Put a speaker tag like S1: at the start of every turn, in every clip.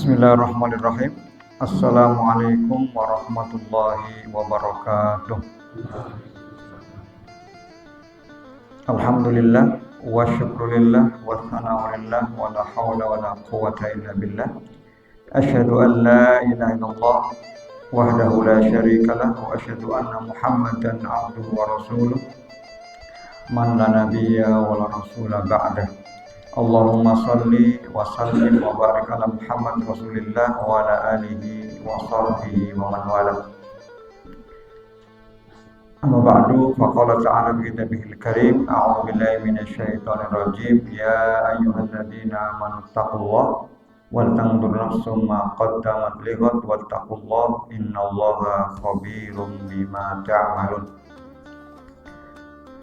S1: Bismillahirrahmanirrahim. Assalamualaikum warahmatullahi wabarakatuh. Alhamdulillah wa syukrulillah wa thana'ulillah wa la hawla wa la quwwata illa billah. Asyhadu an la ilaha illallah wahdahu la syarikalah wa asyhadu anna Muhammadan abduhu wa rasuluh. Man la nabiyya wa la rasula ba'dah. Allahumma salli wa sallim wa barik ala Muhammad Rasulillah wa ala alihi wa sahbihi wa man wala. Amma ba'du, faqala ta'ala bi kitabihil karim, a'udzu billahi minasy syaithanir rajim. Ya ayyuhalladzina amanu taqullaha wal tanzur nafsum ma qaddamat lighad wattaqullaha innallaha khabirum bima ta'malun.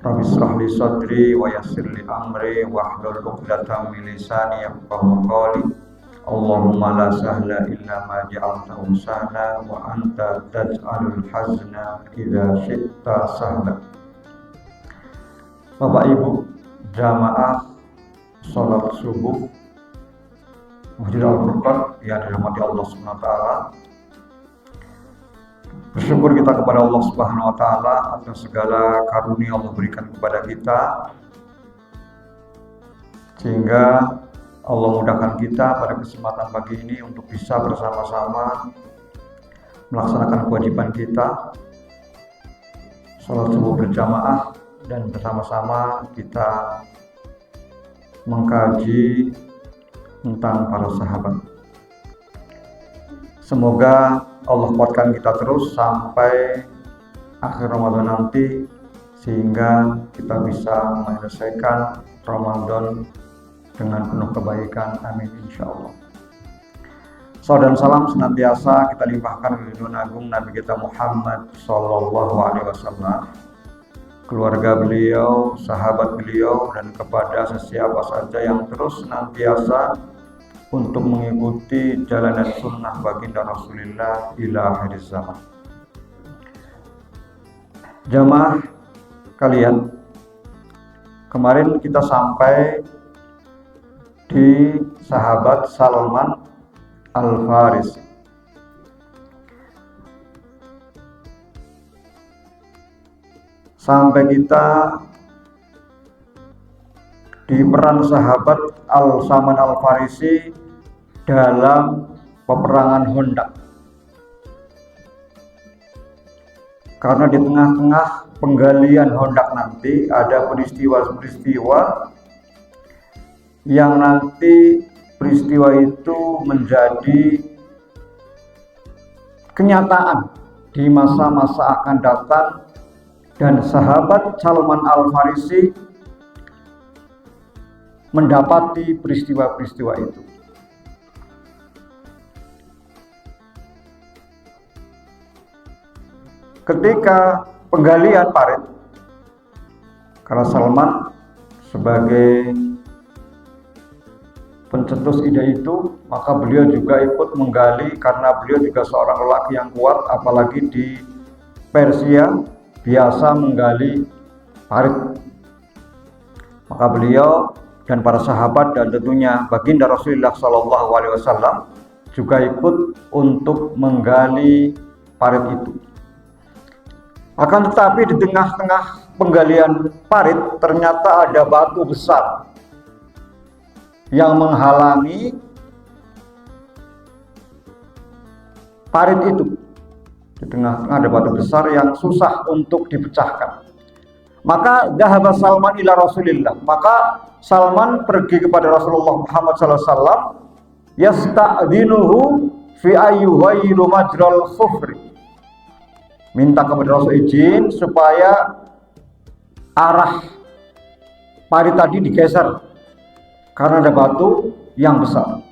S1: Rabbi shrah li sadri wa yassir li amri wahlul 'uqdatam min lisani yafqahu qawli. Allahumma la sahla illa ma ja'altahu sahla wa anta taj'alul hazna idza syi'ta sahla. Bapak Ibu jamaah salat subuh Masjid Al-Furqan yang dirahmati Allah Subhanahu wa taala. Bersyukur kita kepada Allah Subhanahu wa taala atas segala karunia Allah berikan kepada kita, sehingga Allah mudahkan kita pada kesempatan pagi ini untuk bisa bersama-sama melaksanakan kewajiban kita salat subuh berjamaah dan bersama-sama kita mengkaji tentang para sahabat. Semoga Allah kuatkan kita terus sampai akhir Ramadan nanti, sehingga kita bisa menyelesaikan Ramadan dengan penuh kebaikan. Amin insyaallah. Salam dan salam senantiasa kita limpahkan ke junjungan agung Nabi kita Muhammad sallallahu alaihi wasallam, keluarga beliau, sahabat beliau, dan kepada sesiapa saja yang terus senantiasa untuk mengikuti jalan dan sunnah baginda Rasulullah ila akhir zaman. Jamaah kalian, kemarin kita sampai di sahabat Salman Al-Farisi. Sampai kita di peran sahabat Salman Al-Farisi dalam peperangan Khandaq. Karena di tengah-tengah penggalian Khandaq nanti ada peristiwa-peristiwa yang nanti peristiwa itu menjadi kenyataan di masa-masa akan datang, dan sahabat Salman Al-Farisi mendapati peristiwa-peristiwa itu. Ketika penggalian parit, karena Salman sebagai pencetus ide itu, maka beliau juga ikut menggali karena beliau juga seorang lelaki yang kuat, apalagi di Persia biasa menggali parit. Maka beliau dan para sahabat dan tentunya baginda Rasulullah Sallallahu Alaihi Wasallam juga ikut untuk menggali parit itu. Akan tetapi di tengah-tengah penggalian parit ternyata ada batu besar yang menghalangi parit itu. Di tengah-tengah ada batu besar yang susah untuk dipecahkan. Maka dhahaba Salman ila Rasulillah. Maka Salman pergi kepada Rasulullah Muhammad SAW, yasta'dzinuhu fi ayyuhayru majral khufri. Minta kepada Rasul izin supaya arah parit tadi digeser karena ada batu yang besar.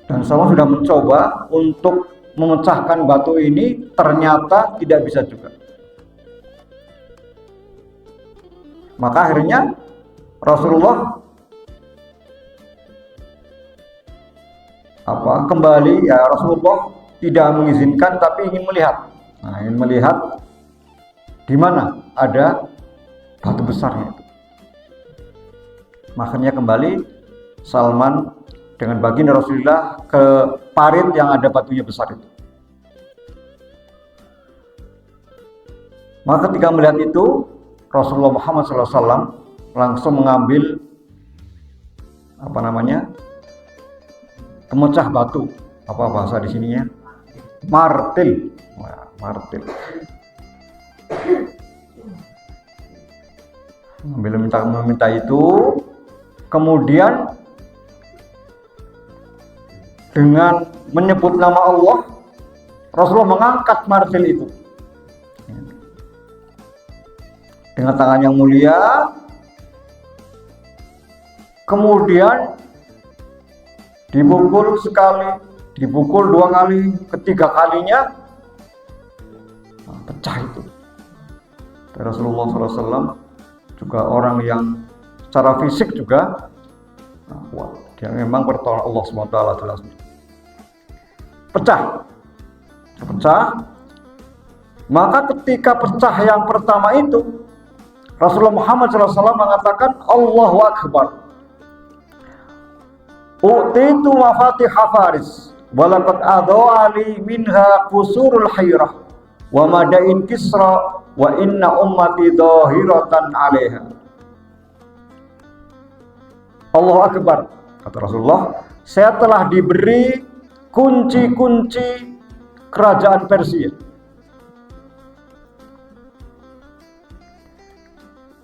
S1: Dan Salman sudah mencoba untuk memecahkan batu ini, ternyata tidak bisa juga. Maka akhirnya Rasulullah kembali, ya Rasulullah tidak mengizinkan tapi ingin melihat. Nah, ingin melihat di mana ada batu besarnya itu. Makanya kembali Salman dengan baginda Rasulullah ke parit yang ada batunya besar itu. Maka ketika melihat itu, Rasulullah Muhammad SAW langsung mengambil pemecah batu, apa bahasa di sininya, martil. Meminta itu, kemudian dengan menyebut nama Allah, Rasulullah mengangkat martil itu dengan tangan yang mulia, kemudian dipukul sekali, dipukul 2 kali, ketiga kalinya pecah itu. Rasulullah SAW juga orang yang secara fisik juga kuat. Dia memang pertolongan Allah SWT jelas. Pecah. Maka ketika pecah yang pertama itu, Rasulullah Muhammad SAW mengatakan Allahu Akbar. Utitu mafatiha Faris, walaqad adha'ali minha qusurul hayrah, wa madain Kisra, wa inna ummati dhahiratan 'alaiha. Allahu Akbar, kata Rasulullah, saya telah diberi kunci-kunci kerajaan Persia.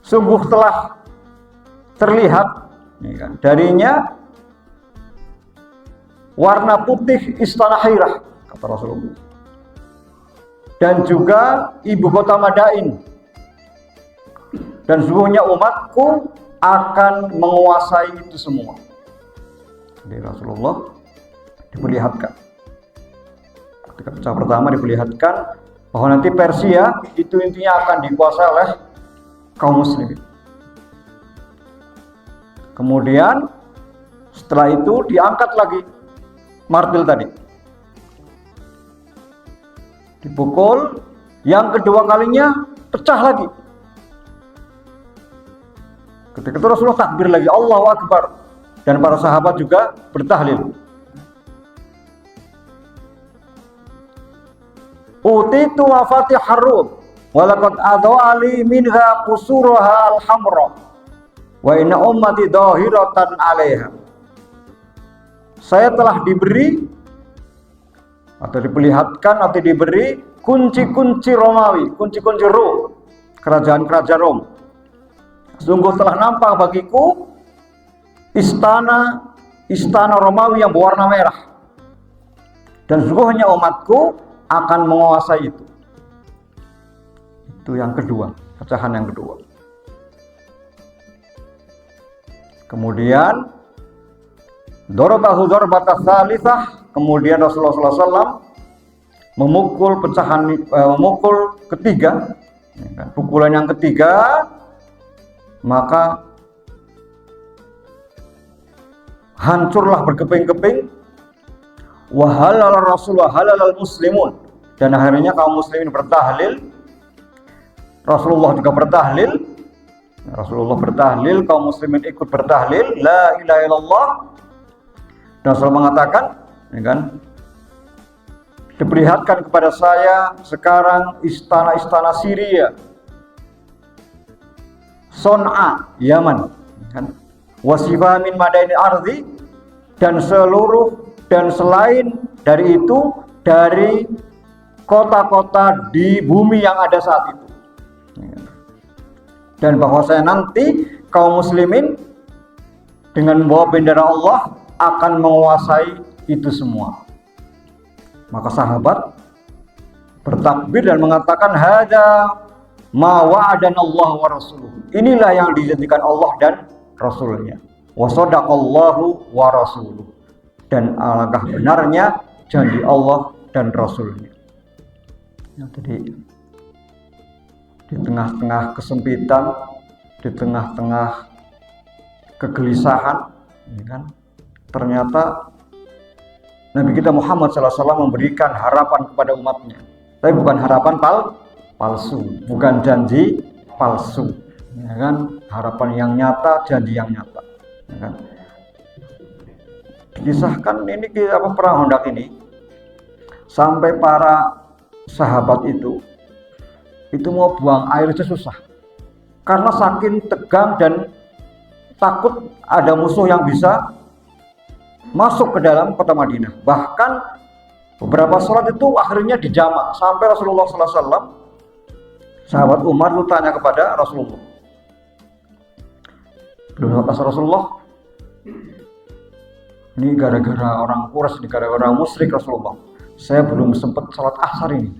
S1: Sungguh telah terlihat darinya warna putih istana Hirah, kata Rasulullah, dan juga ibu kota Madain, dan sesungguhnya umatku akan menguasai itu semua. Jadi Rasulullah diperlihatkan, ketika pecah pertama diperlihatkan bahwa nanti Persia itu intinya akan dikuasai oleh kaum muslimin. Kemudian setelah itu diangkat lagi martil tadi, dipukul, yang kedua kalinya pecah lagi. Ketika itu Rasulullah takbir lagi, Allahu Akbar, dan para sahabat juga bertahlil. Utitu mafatihar rum, walaqad adha'ali minha qusuruha al-hamra, wa inna ummati dhahiratan 'alaiha. Saya telah diberi atau diperlihatkan atau diberi kunci-kunci Romawi, kunci-kunci Rom, kerajaan-kerajaan Rom. Sungguh telah nampak bagiku istana Romawi yang berwarna merah, dan sungguhnya umatku akan menguasai itu. Itu yang kedua, pecahan yang kedua. Kemudian dorobahu dorobatas salisah, kemudian Rasulullah SAW memukul ketiga, pukulan yang ketiga, maka hancurlah berkeping-keping. Wahalal Rasulullah halal muslimun, dan akhirnya kaum muslimin bertahlil. Rasulullah juga bertahlil. Rasulullah bertahlil, kaum muslimin ikut bertahlil, la ilaha illallah. Dan Rasulullah mengatakan, diperlihatkan kepada saya sekarang istana-istana Syria, Son'a, Yaman, Wasifah min madaini ardi, dan seluruh dan selain dari itu dari kota-kota di bumi yang ada saat itu. Dan bahwasanya nanti kaum muslimin dengan membawa bendera Allah akan menguasai itu semua. Maka sahabat bertakbir dan mengatakan hada ma wa'adana Allah wa rasuluh. Inilah yang dijanjikan Allah dan Rasulnya. Wa sadaqallahu wa rasuluh. Dan alangkah benarnya janji Allah dan Rasulnya. Jadi di tengah-tengah kesempitan, di tengah-tengah kegelisahan, ternyata Nabi kita Muhammad SAW memberikan harapan kepada umatnya. Tapi bukan harapan palsu, bukan janji palsu, harapan yang nyata, janji yang nyata. Dikisahkan ini perang Hondak ini sampai para sahabat itu mau buang air aja susah karena saking tegang dan takut ada musuh yang bisa masuk ke dalam kota Madinah. Bahkan beberapa sholat itu akhirnya dijamak sampai Rasulullah SAW, sahabat Umar itu tanya kepada Rasulullah, belum kata Rasulullah, ini gara-gara orang Quraisy, ini gara-gara musyrik Rasulullah, saya belum sempat sholat asar ini.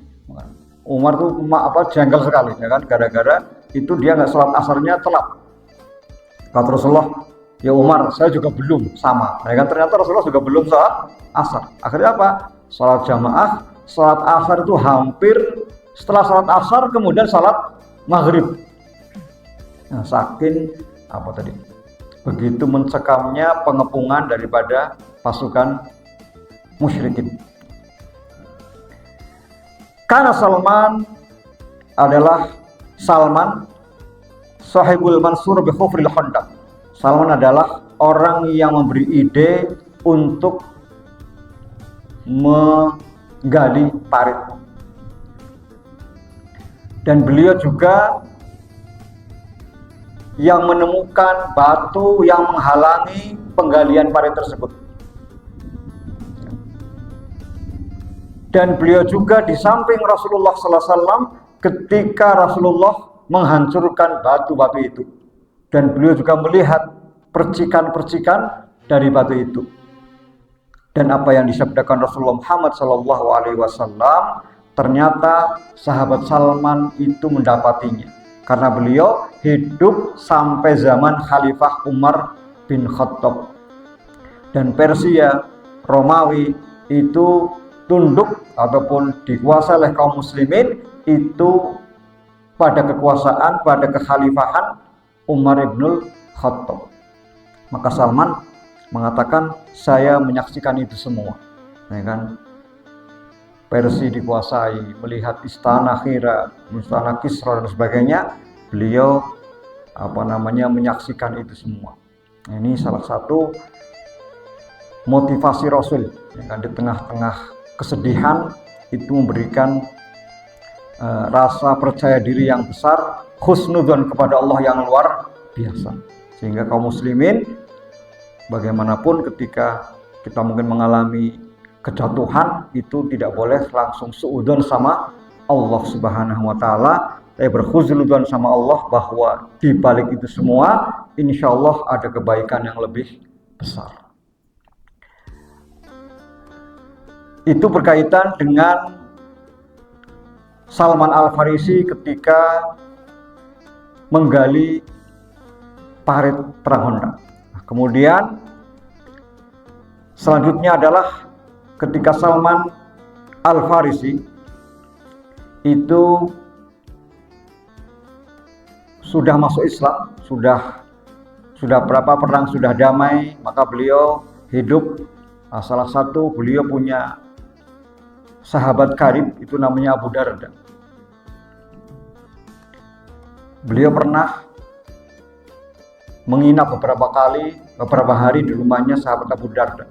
S1: Umar tuh jengkel sekali, ya kan, gara-gara itu dia nggak sholat asarnya telat. Kata Rasulullah, ya Umar, saya juga belum, sama. Ya kan, ternyata Rasulullah juga belum sholat asar. Akhirnya apa? Sholat jamaah, sholat asar itu hampir setelah sholat asar kemudian sholat maghrib. Nah, saking begitu mencekamnya pengepungan daripada pasukan musyrikin. Karena Salman sahibul mansur bi khufril Hondak. Salman adalah orang yang memberi ide untuk menggali parit. Dan beliau juga yang menemukan batu yang menghalangi penggalian parit tersebut. Dan beliau juga di samping Rasulullah SAW ketika Rasulullah menghancurkan batu-batu itu. Dan beliau juga melihat percikan-percikan dari batu itu. Dan apa yang disabdakan Rasulullah Muhammad SAW, ternyata sahabat Salman itu mendapatinya. Karena beliau hidup sampai zaman Khalifah Umar bin Khattab. Dan Persia, Romawi itu tunduk ataupun dikuasai oleh kaum muslimin itu pada kekuasaan, pada kekhalifahan Umar bin Khattab. Maka Salman mengatakan, saya menyaksikan itu semua, ya kan? Persia dikuasai, melihat istana Hira, istana Kisra dan sebagainya, beliau menyaksikan itu semua. Ini salah satu motivasi Rasul, ya kan? Di tengah-tengah kesedihan itu memberikan rasa percaya diri yang besar, husnudzon kepada Allah yang luar biasa. Sehingga kaum muslimin bagaimanapun ketika kita mungkin mengalami kejatuhan itu tidak boleh langsung suudzon sama Allah Subhanahu wa taala, tapi berhusnudzon sama Allah bahwa di balik itu semua insya Allah ada kebaikan yang lebih besar. Itu berkaitan dengan Salman Al-Farisi ketika menggali parit perang Hondak. Kemudian selanjutnya adalah ketika Salman Al-Farisi itu sudah masuk Islam, sudah berapa perang sudah damai, maka beliau hidup. Salah satu beliau punya sahabat karib itu namanya Abu Darda. Beliau pernah menginap beberapa hari di rumahnya sahabat Abu Darda.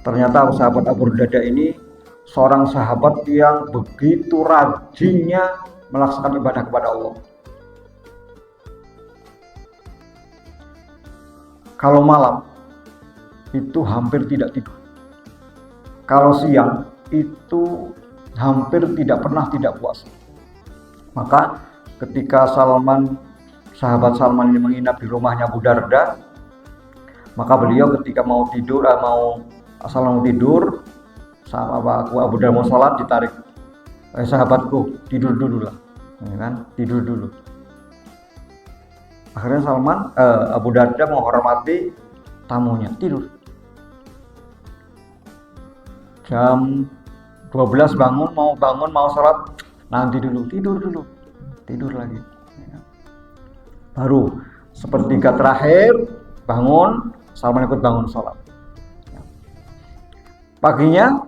S1: Ternyata sahabat Abu Darda ini seorang sahabat yang begitu rajinnya melaksanakan ibadah kepada Allah. Kalau malam itu hampir tidak tidur. Kalau siang itu hampir tidak pernah tidak puasa. Maka ketika sahabat Salman ini menginap di rumahnya Abu Darda, maka beliau ketika mau tidur, Salman mau tidur, sama Abu Darda mau sholat, ditarik, sahabatku tidur dulu lah, ya kan? Tidur dulu. Akhirnya Abu Darda menghormati tamunya, tidur. Jam 12 bangun mau sholat, nanti dulu, tidur lagi. Baru sepertiga terakhir bangun, Salman ikut bangun sholat. Paginya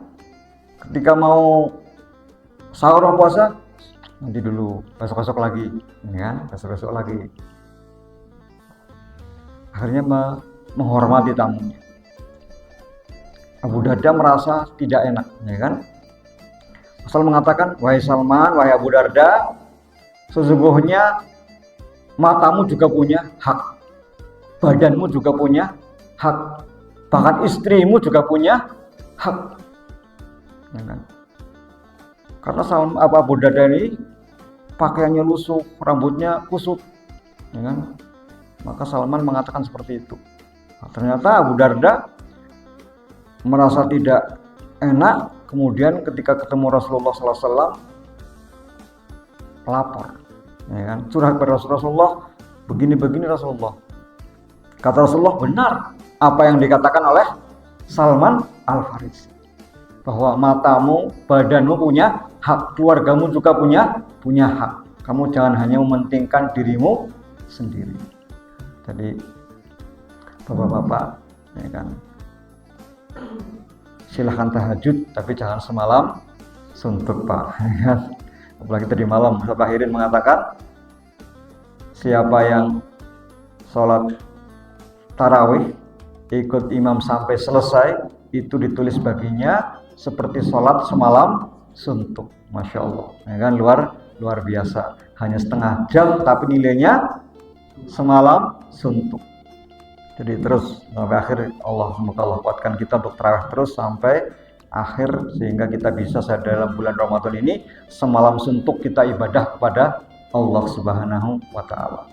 S1: ketika mau sahur mau puasa, nanti dulu, besok lagi, ya, besok lagi. Akhirnya menghormati tamunya. Abu Darda merasa tidak enak, ya kan? Rasul mengatakan, wahai Salman, wahai Abu Darda, sesungguhnya matamu juga punya hak, badanmu juga punya hak, bahkan istrimu juga punya hak, ya kan? Karena Abu Darda ini pakaiannya lusuh, rambutnya kusut, ya kan? Maka Salman mengatakan seperti itu. Nah, ternyata Abu Darda merasa tidak enak, kemudian ketika ketemu Rasulullah SAW lapor, ya kan? Curhat kepada Rasulullah, begini-begini Rasulullah. Kata Rasulullah, benar apa yang dikatakan oleh Salman Al-Farisi, bahwa matamu, badanmu punya hak, keluargamu juga punya hak. Kamu jangan hanya mementingkan dirimu sendiri. Jadi bapak-bapak, ya kan, silahkan tahajud, tapi jangan semalam suntuk, Pak. Apalagi tadi malam Bapak Hirin mengatakan, siapa yang sholat tarawih ikut imam sampai selesai, itu ditulis baginya seperti sholat semalam suntuk. Masya Allah, ya kan, luar biasa. Hanya setengah jam tapi nilainya semalam suntuk. Jadi terus sampai akhir, semoga Allah kuatkan kita untuk tarawih terus sampai akhir, sehingga kita bisa dalam bulan Ramadan ini semalam suntuk kita ibadah kepada Allah Subhanahu wa Ta'ala.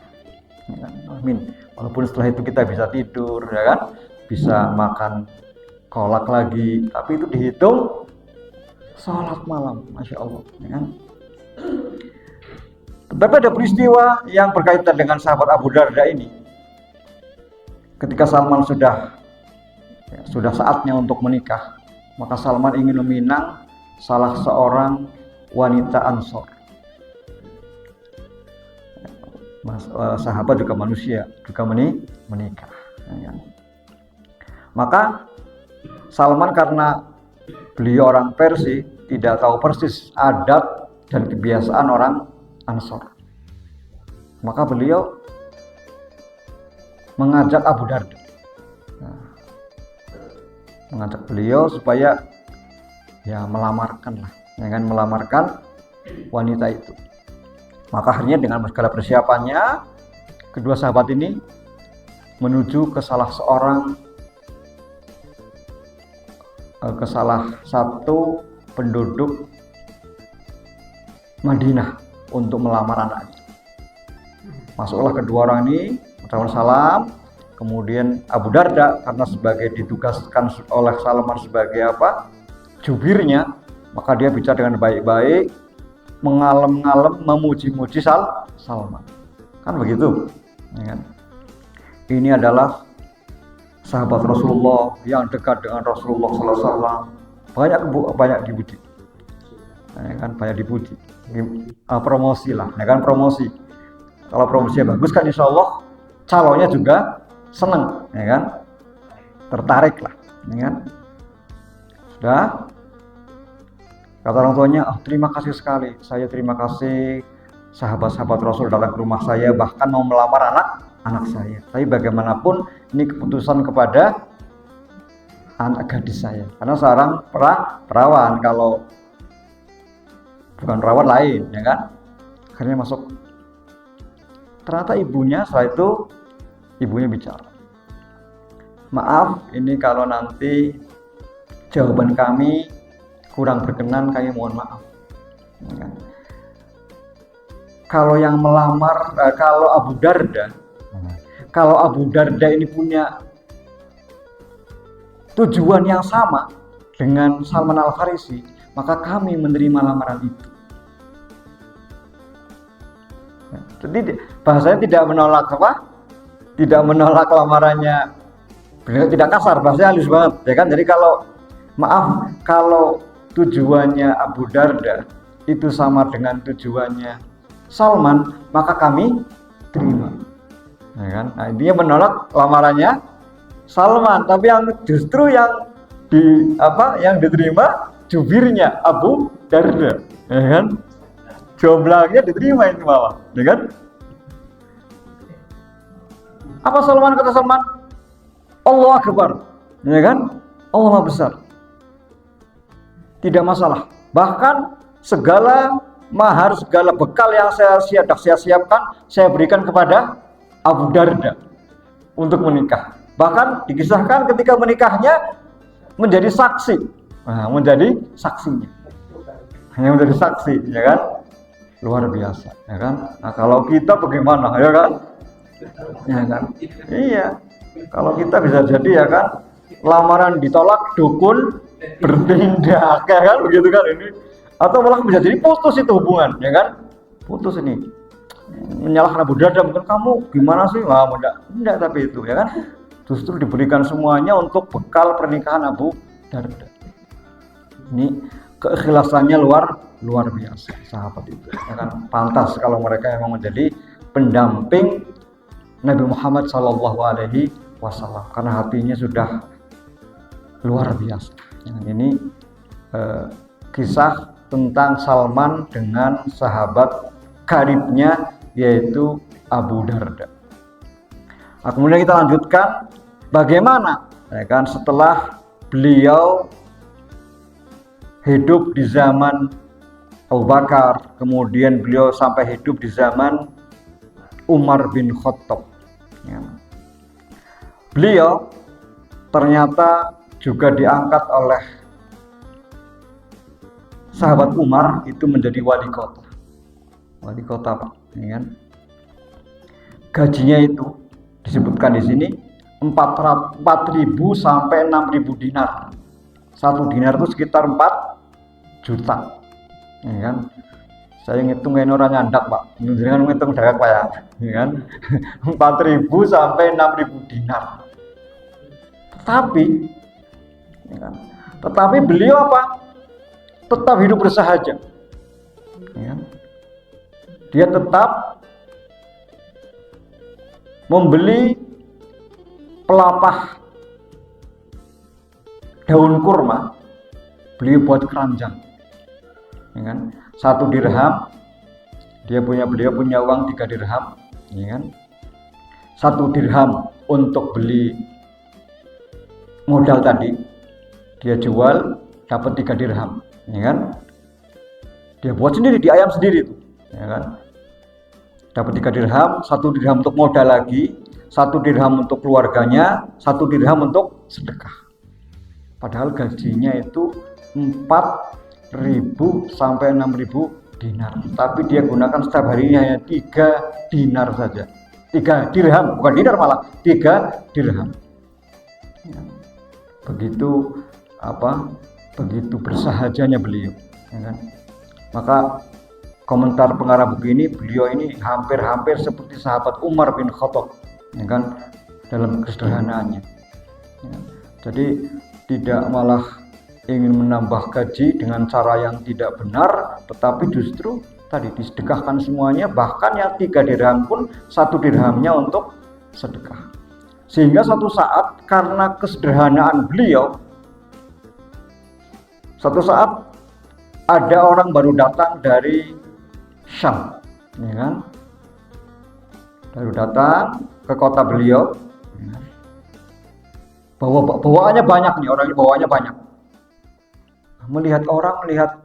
S1: Ya kan? Amin. Walaupun setelah itu kita bisa tidur, ya kan, bisa makan kolak lagi, tapi itu dihitung sholat malam, Masya Allah, ya kan? Tetapi ada peristiwa yang berkaitan dengan sahabat Abu Darda ini. Ketika Salman sudah saatnya untuk menikah, maka Salman ingin meminang salah seorang wanita Ansor. Sahabat juga manusia, juga menikah. Maka Salman, karena beliau orang Persia, tidak tahu persis adat dan kebiasaan orang Ansor, maka beliau mengajak Abu Darda, mengajak beliau supaya ya melamarkan wanita itu. Maka akhirnya dengan segala persiapannya, kedua sahabat ini menuju ke salah satu penduduk Madinah untuk melamar anaknya. Masuklah kedua orang ini, ucapan salam. Kemudian Abu Darda, karena ditugaskan oleh Salman sebagai jubirnya, maka dia bicara dengan baik-baik, mengalem-ngalem, memuji-muji Salman. Kan begitu, ya kan? Ini adalah sahabat Rasulullah yang dekat dengan Rasulullah SAW. Banyak dipuji, ya kan? Banyak dipuji. Promosi lah, ya kan, promosi. Kalau promosinya bagus kan insya Allah calonnya juga seneng, ya kan, tertarik lah, ya kan. Sudah, kata orang tuanya, terima kasih sekali, saya terima kasih sahabat-sahabat Rasul datang ke rumah saya, bahkan mau melamar anak saya. Tapi bagaimanapun ini keputusan kepada anak gadis saya, karena seorang perawan, kalau bukan perawan lain, ya kan. Akhirnya masuk. Ternyata ibunya, setelah itu ibunya bicara, maaf, ini kalau nanti jawaban kami kurang berkenan, kami mohon maaf, ya kan? Kalau yang melamar, kalau Abu Darda ini punya tujuan yang sama dengan Salman Al-Farisi, maka kami menerima lamaran itu. Jadi bahasanya tidak menolak lamarannya, tidak kasar, bahasanya halus banget, ya kan. Jadi kalau tujuannya Abu Darda itu sama dengan tujuannya Salman, maka kami terima, ya kan. Nah, intinya menolak lamarannya Salman, tapi yang justru yang diterima jubirnya Abu Darda, ya kan. Jomblangnya diterima ini malah, ya kan. Apa Salman, kata Salman? Allahu Akbar, ya kan. Allah Maha besar. Tidak masalah. Bahkan segala mahar, segala bekal yang saya siapkan, saya berikan kepada Abu Darda untuk menikah. Bahkan dikisahkan ketika menikahnya menjadi saksi. Nah, menjadi saksinya. Hanya menjadi saksi, ya kan? Luar biasa, ya kan? Nah, kalau kita bagaimana, ya kan? Ya kan? Iya. Kalau kita bisa jadi, ya kan? Lamaran ditolak, dukun bertindak, ya kan? Begitu kan ini? Atau malah bisa jadi putus itu hubungan, ya kan? Putus ini. Menyalahkan Abu Darda, mungkin kamu gimana sih? Wah, enggak, tapi itu, ya kan? Justru diberikan semuanya untuk bekal pernikahan Abu Darda. Ini keikhlasannya luar biasa sahabat itu, ya kan? Pantas kalau mereka memang menjadi pendamping Nabi Muhammad SAW karena hatinya sudah luar biasa. Ini kisah tentang Salman dengan sahabat karibnya yaitu Abu Darda. Nah, kemudian kita lanjutkan bagaimana, ya kan, setelah beliau hidup di zaman Abu Bakar, kemudian beliau sampai hidup di zaman Umar bin Khattab. Ya. Beliau ternyata juga diangkat oleh sahabat Umar itu menjadi wali kota. Wali kota, Pak, ya kan? Gajinya itu disebutkan di sini 4.000 sampai 6.000 dinar. 1 dinar itu sekitar 4 juta, ya kan? Saya ngitungin orang nyandak, Pak. Jangan ngitung dagang, Pak, ya kan? 4.000 sampai 6.000 dinar. Tetapi beliau apa? Tetap hidup bersahaja. Ya. Dia tetap membeli pelapah daun kurma, beliau buat keranjang. Ya kan? 1 dirham, beliau punya uang 3 dirham, ya kan? 1 dirham untuk beli modal tadi, dia jual dapat 3 dirham, ya kan? Dia buat sendiri, di ayam sendiri itu, ya kan? Dapat 3 dirham, 1 dirham untuk modal lagi, 1 dirham untuk keluarganya, 1 dirham untuk sedekah. Padahal gajinya itu 4.000 sampai 6.000 dinar, tapi dia gunakan setiap harinya hanya 3 dinar saja. 3 dirham, bukan dinar, malah 3 dirham. Begitu begitu bersahajanya beliau, ya kan? Maka komentar pengarang buku ini, beliau ini hampir-hampir seperti sahabat Umar bin Khattab, ya kan, dalam kesederhanaannya. Ya. Jadi tidak malah ingin menambah gaji dengan cara yang tidak benar, tetapi justru tadi disedekahkan semuanya, bahkan yang 3 dirham pun 1 dirhamnya untuk sedekah. Sehingga suatu saat karena kesederhanaan beliau, suatu saat ada orang baru datang dari Syam, ya kan? Baru datang ke kota beliau, ya. Bawaannya banyak nih, orang ini bawaannya banyak. Melihat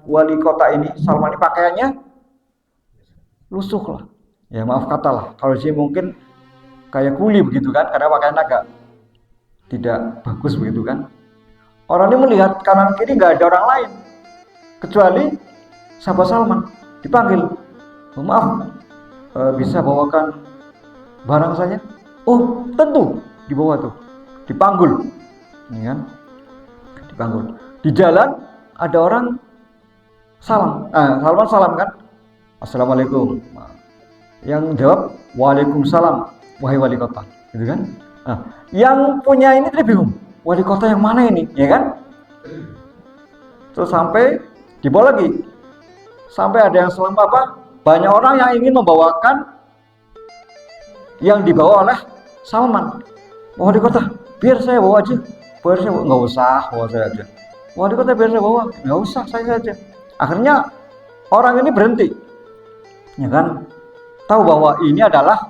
S1: wali kota ini, Salman ini pakaiannya lusuh lah, ya maaf kata lah, kalau sih mungkin kayak kuli begitu kan, karena pakaian agak tidak bagus begitu kan. Orang ini melihat kanan kiri nggak ada orang lain kecuali sahabat Salman. Dipanggil, oh, maaf, bisa bawakan barang saya? Oh tentu, dibawa tuh, dipanggul, ini kan, dipanggul. Di jalan ada orang salam, Salman salam kan, assalamualaikum. Yang jawab, waalaikumsalam, wahai wali kota, gitu kan. Nah, yang punya ini tadi bingung, wali kota yang mana ini, ya kan? Terus sampai dibawa lagi, sampai ada yang salam apa? Banyak orang yang ingin membawakan yang dibawa oleh Salman. Wali kota, biar saya bawa aja, biar saya bawa. Nggak usah, bawa saya aja. Wali kota, biar saya bawa, nggak usah, saya saja. Akhirnya orang ini berhenti, ya kan? Tahu bahwa ini adalah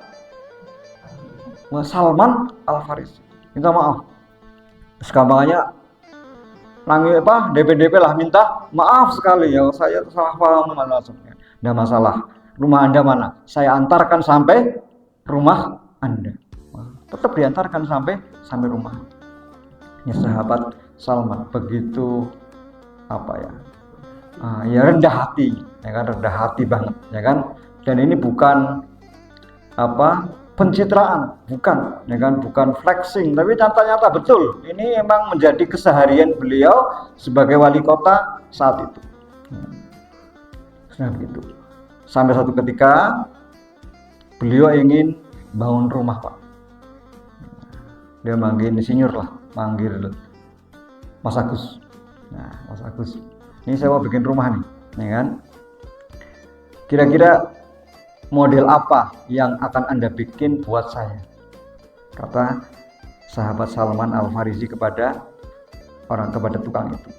S1: Salman Al-Farisi. Minta maaf. Sekambangannya nangis apa DP lah, minta maaf sekali ya, saya salah paham maksudnya. Nggak masalah. Rumah Anda mana? Saya antarkan sampai rumah Anda. Tetap diantarkan sampai rumah. Ini sahabat Salman begitu apa ya? Ya rendah hati, ya kan, rendah hati banget, ya kan. Dan ini bukan apa pencitraan, bukan, ya kan, bukan flexing, tapi nyata-nyata betul. Ini memang menjadi keseharian beliau sebagai wali kota saat itu. Nah, begitu. Sampai satu ketika beliau ingin bangun rumah, Pak. Dia manggil insinyur lah, manggil Mas Agus. Nah, Mas Agus, ini saya mau bikin rumah nih, ya kan? Kira-kira model apa yang akan Anda bikin buat saya? Kata sahabat Salman Al-Farisi kepada tukang itu.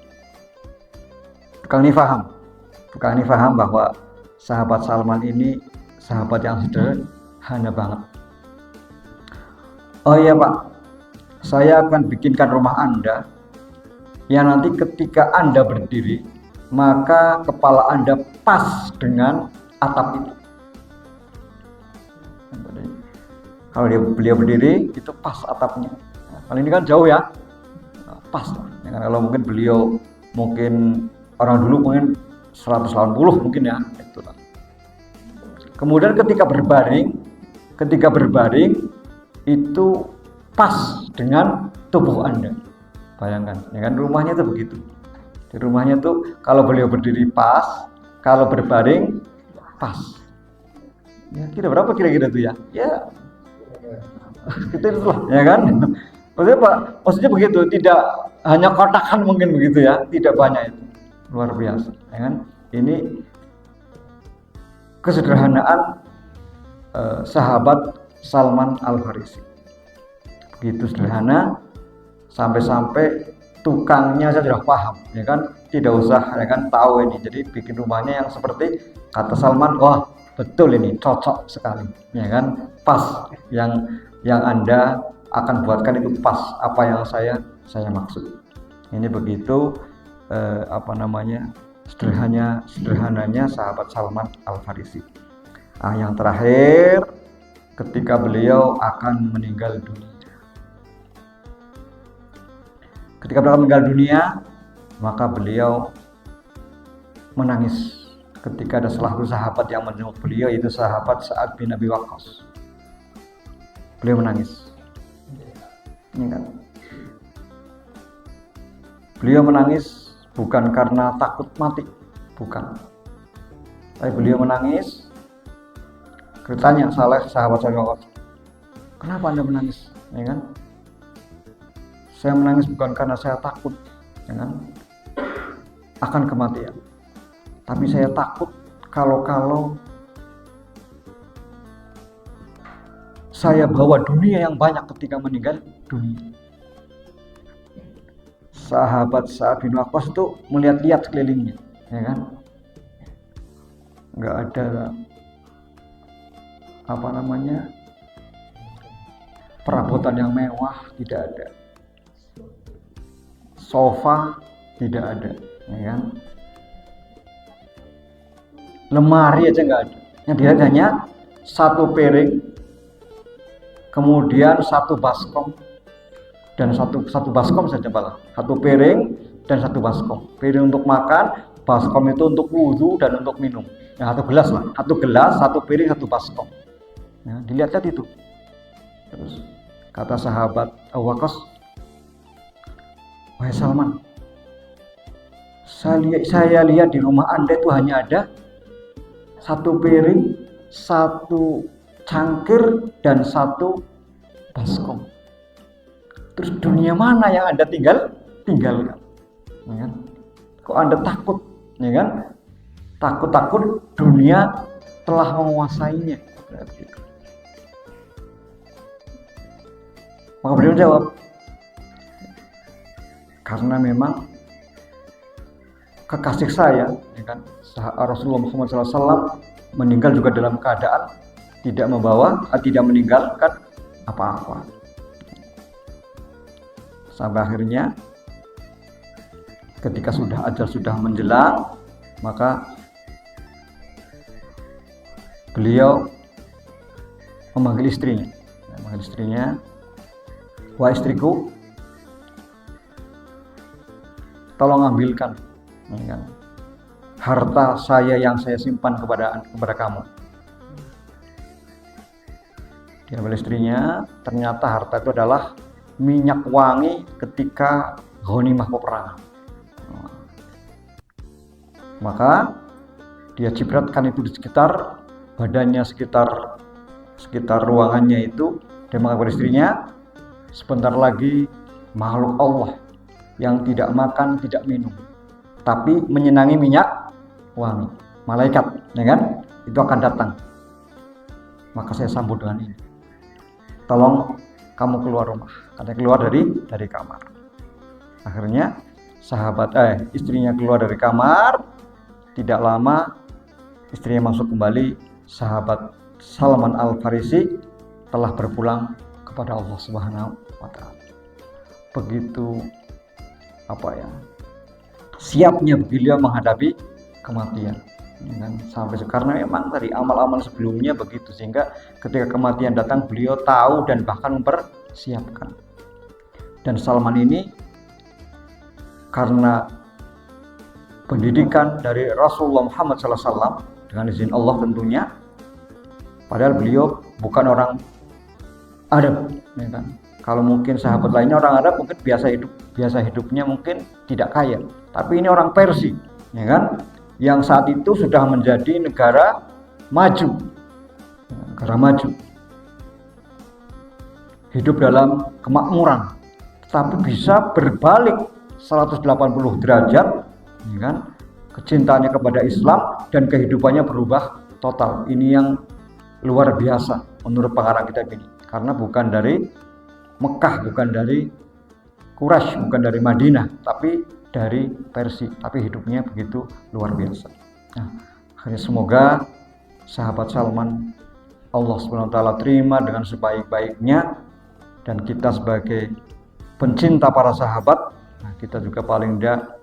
S1: Tukang ini paham bahwa sahabat Salman ini sahabat yang sederhana banget. Oh iya Pak, saya akan bikinkan rumah Anda yang nanti ketika Anda berdiri, maka kepala Anda pas dengan atap itu. Kalau beliau berdiri, itu pas atapnya. Kalau ini kan jauh ya, pas. Ya, kalau mungkin beliau, orang dulu mungkin 180 mungkin ya. Itulah. Kemudian ketika berbaring itu pas dengan tubuh Anda. Bayangkan, ya kan, rumahnya itu begitu. Di rumahnya tuh kalau beliau berdiri pas, kalau berbaring pas. Ya, berapa kira-kira tuh ya? Ya, itu lah, ya kan? Maksudnya begitu, tidak hanya kotakan mungkin begitu ya, tidak banyak itu. Luar biasa, ya kan? Ini kesederhanaan sahabat Salman Al-Farisi. Begitu sederhana, sampai-sampai tukangnya saja sudah paham, ya kan? Tidak usah, ya kan, tahu ini. Jadi bikin rumahnya yang seperti kata Salman, wah betul ini cocok sekali, ya kan? Pas yang Anda akan buatkan itu pas apa yang saya maksud. Ini begitu sederhananya sahabat Salman Al-Farisi. Yang terakhir, ketika beliau akan meninggal dunia. Ketika beliau meninggal dunia, maka beliau menangis. Ketika ada salah satu sahabat yang menjenguk beliau, yaitu sahabat Sa'ad bin Abi Waqqas. Beliau menangis. Ini kan. Beliau menangis bukan karena takut mati, bukan. Tapi beliau menangis. Tanya sahabat saya, kenapa Anda menangis? Ya kan? Saya menangis bukan karena saya takut, ya kan, akan kematian. Tapi saya takut kalau saya bawa dunia yang banyak ketika meninggal dunia. Sahabat Sa'ad bin Waqqas itu melihat-lihat sekelilingnya, ya kan? Nggak ada perabotan yang mewah, tidak ada. Sofa tidak ada, ya kan? Lemari aja nggak ada. Yang dilihat hanya satu piring, kemudian satu baskom, dan satu baskom saja malah. Satu piring dan satu baskom. Piring untuk makan, baskom itu untuk wudhu dan untuk minum. Ya, satu gelas lah, satu piring, satu baskom. Ya, dilihat-lihat itu. Terus kata sahabat Abu Waqqas, wahai Salman, saya lihat di rumah Anda itu hanya ada satu piring, satu cangkir, dan satu baskom. Terus dunia mana yang Anda tinggalkan? Ya kan? Kok Anda takut? Ya kan? Takut dunia telah menguasainya. Maka beliau jawab, karena memang kekasih saya, ya kan, Rasulullah Muhammad SAW meninggal juga dalam keadaan tidak meninggalkan apa-apa. Sampai akhirnya ketika sudah ajal sudah menjelang, maka beliau memanggil istrinya, wahai istriku, tolong ambilkan harta saya yang saya simpan kepada kamu. Dia ambil istrinya, ternyata harta itu adalah minyak wangi ketika ghanimah peperangan. Maka dia cipratkan itu di sekitar badannya, sekitar ruangannya itu. Dia mengatakan kepada istrinya, sebentar lagi makhluk Allah yang tidak makan, tidak minum, tapi menyenangi minyak wangi, malaikat, ya kan? Itu akan datang. Maka saya sambut dengan ini. Tolong kamu keluar rumah. Karena keluar dari kamar. Akhirnya istrinya keluar dari kamar. Tidak lama istrinya masuk kembali. Sahabat Salman Al-Farisi telah berpulang kepada Allah Subhanahu wa Ta'ala. Begitu siapnya beliau menghadapi kematian, sampai karena memang dari amal-amal sebelumnya begitu, sehingga ketika kematian datang beliau tahu dan bahkan mempersiapkan. Dan Salman ini karena pendidikan dari Rasulullah Muhammad SAW dengan izin Allah tentunya, padahal beliau bukan orang Arab, ya kan? Kalau mungkin sahabat lainnya orang Arab mungkin biasa hidupnya mungkin tidak kaya, tapi ini orang Persia, ya kan? Yang saat itu sudah menjadi negara maju, hidup dalam kemakmuran, tapi bisa berbalik 180 derajat, ya kan? Kecintaannya kepada Islam dan kehidupannya berubah total. Ini yang luar biasa menurut pengarang kitab ini, karena bukan dari Mekah, bukan dari Quraisy, bukan dari Madinah, tapi dari Persia, tapi hidupnya begitu luar biasa. Nah, akhirnya semoga sahabat Salman Allah SWT terima dengan sebaik-baiknya, dan kita sebagai pencinta para sahabat, nah kita juga paling tidak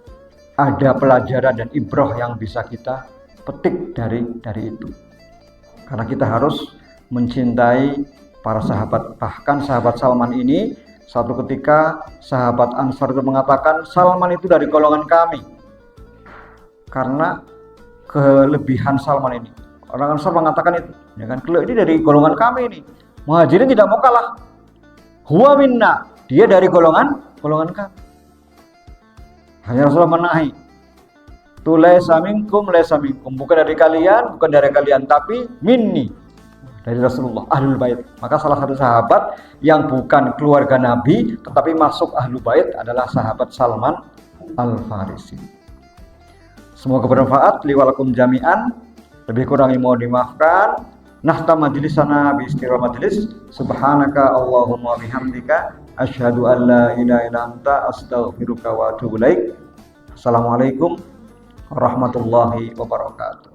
S1: ada pelajaran dan ibrah yang bisa kita petik dari itu. Karena kita harus mencintai para sahabat. Bahkan sahabat Salman ini satu ketika sahabat Ansar itu mengatakan, Salman itu dari golongan kami karena kelebihan Salman ini. Orang Ansar mengatakan itu, ya kan, ini dari golongan kami ini. Muhajirin tidak mau kalah. Huwa minna, dia dari golongan kami. Hanya Rasulullah menahi, tu laisa minkum, bukan dari kalian, tapi minni, dari Rasulullah, Ahlul Bait. Maka salah satu sahabat yang bukan keluarga Nabi tetapi masuk Ahlul Bait adalah sahabat Salman Al-Farisi. Semoga bermanfaat. Liwalakum jami'an. Lebih kurangnya mohon dimaafkan. Nahta majlisana bi istighfar majlis. Subhanaka Allahumma bihamdika asyhadu an la ilaha illa anta astaghfiruka wa atubu ilaik. Assalamualaikum warahmatullahi wabarakatuh.